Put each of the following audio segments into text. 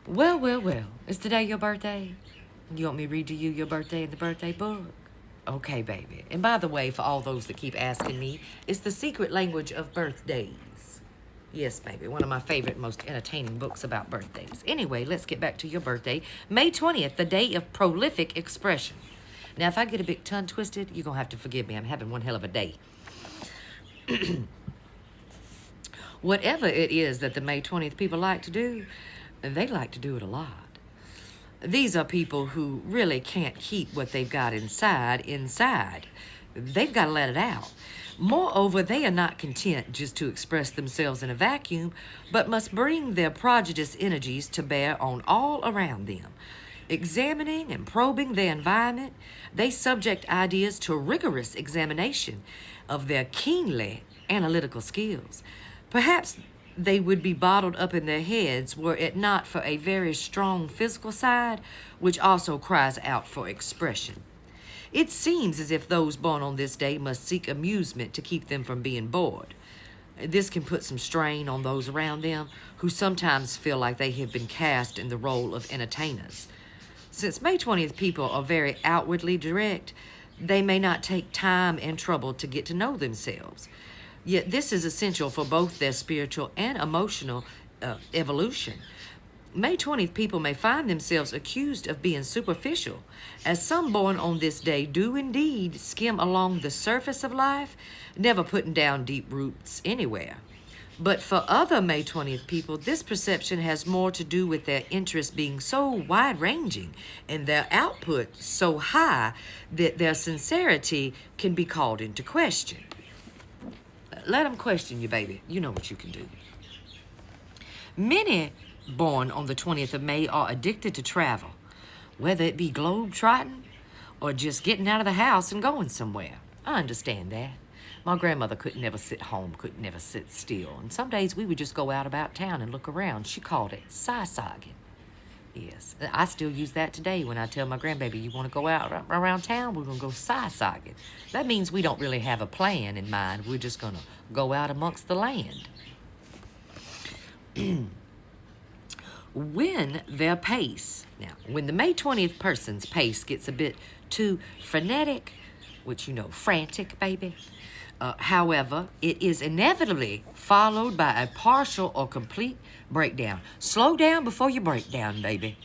Well, well, well. Is today your birthday? You want me to read to you your birthday in the birthday book? Okay, baby. And by the way, for all those that keep asking me, it's The Secret Language of Birthdays. Yes, baby. One of my favorite, most entertaining books about birthdays. Anyway, let's get back to your birthday. May 20th, the day of prolific expression. Now, if I get a bit tongue twisted, you're going to have to forgive me. I'm having one hell of a day. Whatever it is that the May 20th people like to do, they like to do it a lot. These are people who really can't keep what they've got inside. They've got to let it out. Moreover, they are not content just to express themselves in a vacuum, but must bring their prodigious energies to bear on all around them. Examining and probing their environment, they subject ideas to rigorous examination of their keenly analytical skills. Perhaps they would be bottled up in their heads were it not for a very strong physical side, which also cries out for expression. It seems as if those born on this day must seek amusement to keep them from being bored. This can put some strain on those around them who sometimes feel like they have been cast in the role of entertainers. Since May 20th people are very outwardly direct, they may not take time and trouble to get to know themselves. Yet this is essential for both their spiritual and emotional evolution. May 20th people may find themselves accused of being superficial, as some born on this day do indeed skim along the surface of life, never putting down deep roots anywhere. But for other May 20th people, this perception has more to do with their interests being so wide-ranging and their output so high that their sincerity can be called into question. Let them question you, baby. You know what you can do. Many born on the 20th of May are addicted to travel, whether it be globe-trotting or just getting out of the house and going somewhere. I understand that. My grandmother couldn't never sit home, couldn't never sit still. And some days we would just go out about town and look around. She called it side-sogging. Yes, I still use that today when I tell my grandbaby, you want to go out around town? We're going to go side-sogging. That means we don't really have a plan in mind. We're just going to go out amongst the land. When their pace, now, when the May 20th person's pace gets a bit too frenetic, which, frantic, baby, however, it is inevitably followed by a partial or complete breakdown. Slow down before you break down, baby.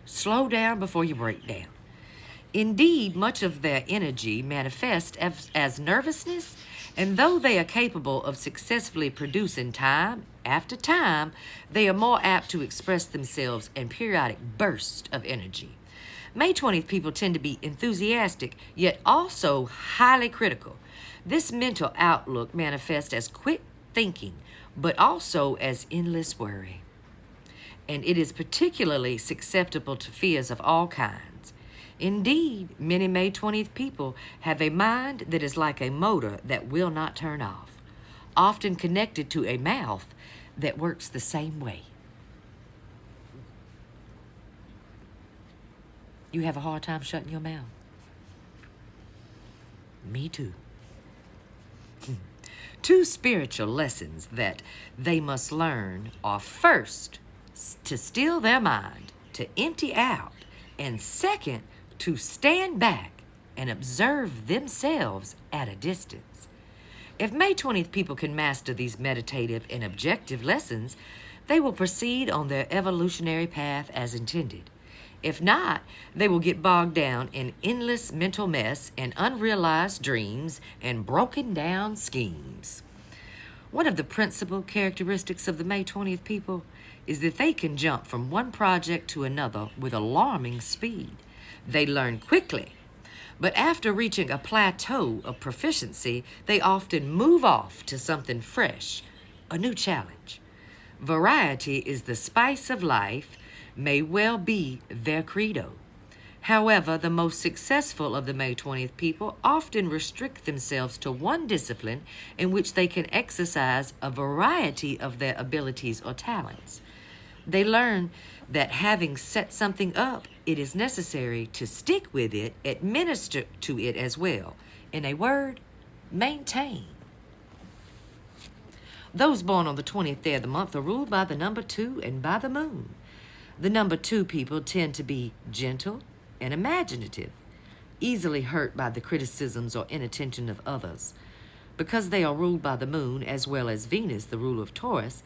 Slow down before you break down. Indeed, much of their energy manifests as nervousness, and though they are capable of successfully producing time after time, they are more apt to express themselves in periodic bursts of energy. May 20th people tend to be enthusiastic, yet also highly critical. This mental outlook manifests as quick thinking, but also as endless worry. And it is particularly susceptible to fears of all kinds. Indeed, many May 20th people have a mind that is like a motor that will not turn off, often connected to a mouth that works the same way. You have a hard time shutting your mouth? Me too. Two spiritual lessons that they must learn are first, to still their mind, to empty out, and second, to stand back and observe themselves at a distance. If May 20th people can master these meditative and objective lessons, they will proceed on their evolutionary path as intended. If not, they will get bogged down in endless mental mess and unrealized dreams and broken down schemes. One of the principal characteristics of the May 20th people is that they can jump from one project to another with alarming speed. They learn quickly, but after reaching a plateau of proficiency, they often move off to something fresh, a new challenge. Variety is the spice of life, may well be their credo. However, the most successful of the May 20th people often restrict themselves to one discipline in which they can exercise a variety of their abilities or talents. They learn that having set something up, it is necessary to stick with it, administer to it as well. In a word, maintain. Those born on the 20th day of the month are ruled by the number 2 and by the moon. The number 2 people tend to be gentle and imaginative, easily hurt by the criticisms or inattention of others. Because they are ruled by the moon as well as Venus, the ruler of Taurus,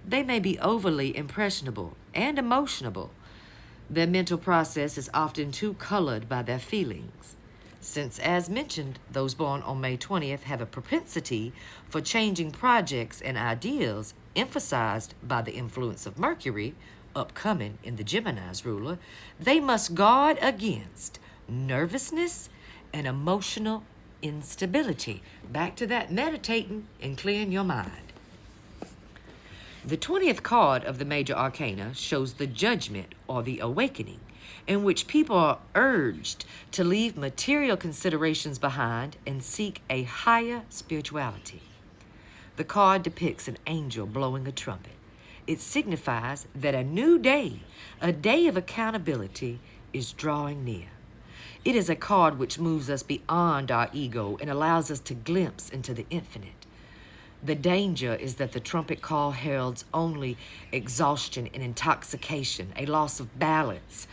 they may be overly impressionable and emotional. Their mental process is often too colored by their feelings. Since, as mentioned, those born on May 20th have a propensity for changing projects and ideals emphasized by the influence of Mercury, upcoming in the Gemini's ruler, they must guard against nervousness and emotional instability. Back to that meditating and clearing your mind. The 20th card of the major arcana shows the judgment or the awakening, in which people are urged to leave material considerations behind and seek a higher spirituality. The card depicts an angel blowing a trumpet. It signifies that a new day, a day of accountability, is drawing near. It is a card which moves us beyond our ego and allows us to glimpse into the infinite. The danger is that the trumpet call heralds only exhaustion and intoxication, a loss of balance,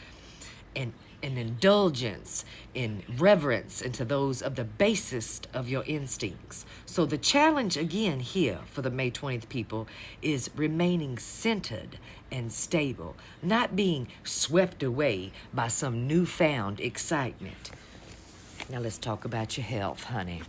and an indulgence in reverence into those of the basest of your instincts. So the challenge again here for the May 20th people is remaining centered and stable, not being swept away by some newfound excitement. Now let's talk about your health, honey.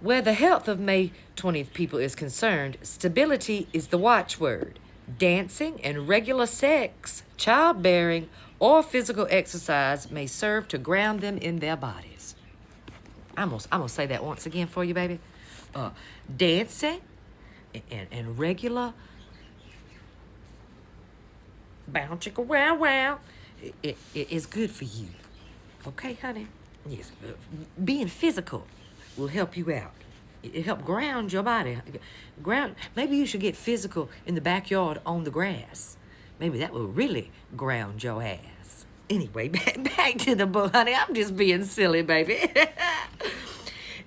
Where the health of May 20th people is concerned, stability is the watchword. Dancing and regular sex, childbearing, or physical exercise may serve to ground them in their bodies. I'm gonna say that once again for you, baby. Dancing and regular bow chicka wow wow, it is good for you. Okay, honey? Yes. Being physical will help you out. It help ground your body. Maybe you should get physical in the backyard on the grass. Maybe that will really ground your ass. Anyway, back to the book, honey. I'm just being silly, baby.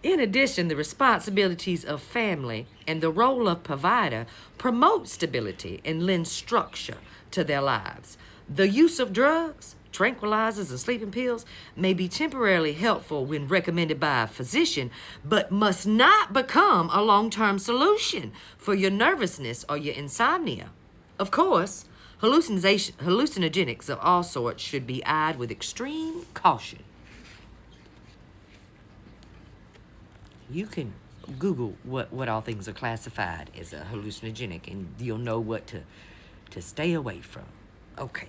In addition, the responsibilities of family and the role of provider promote stability and lend structure to their lives. The use of drugs, tranquilizers, and sleeping pills may be temporarily helpful when recommended by a physician, but must not become a long-term solution for your nervousness or your insomnia. Of course, hallucinogenics of all sorts should be eyed with extreme caution. You can Google what all things are classified as a hallucinogenic, and you'll know what to stay away from. Okay.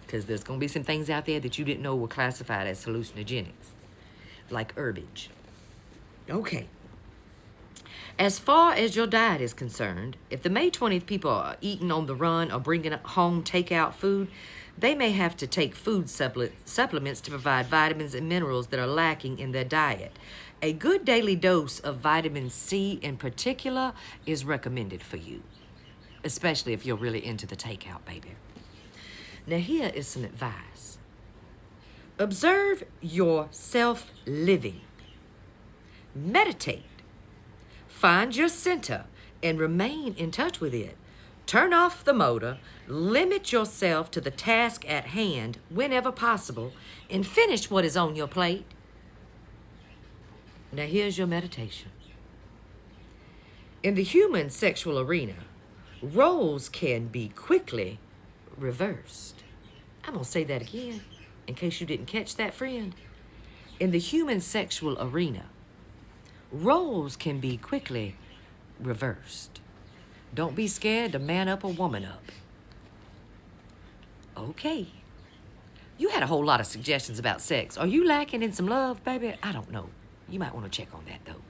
Because there's going to be some things out there that you didn't know were classified as hallucinogenics, like herbage. Okay. As far as your diet is concerned, if the May 20th people are eating on the run or bringing home takeout food, they may have to take food supplements to provide vitamins and minerals that are lacking in their diet. A good daily dose of vitamin C in particular is recommended for you, especially if you're really into the takeout, baby. Now, here is some advice. Observe your self-living. Meditate. Find your center and remain in touch with it. Turn off the motor, limit yourself to the task at hand whenever possible, and finish what is on your plate. Now, here's your meditation. In the human sexual arena, roles can be quickly reversed. I'm going to say that again in case you didn't catch that, friend. In the human sexual arena, roles can be quickly reversed. Don't be scared to man up or woman up. Okay. You had a whole lot of suggestions about sex. Are you lacking in some love, baby? I don't know. You might want to check on that, though.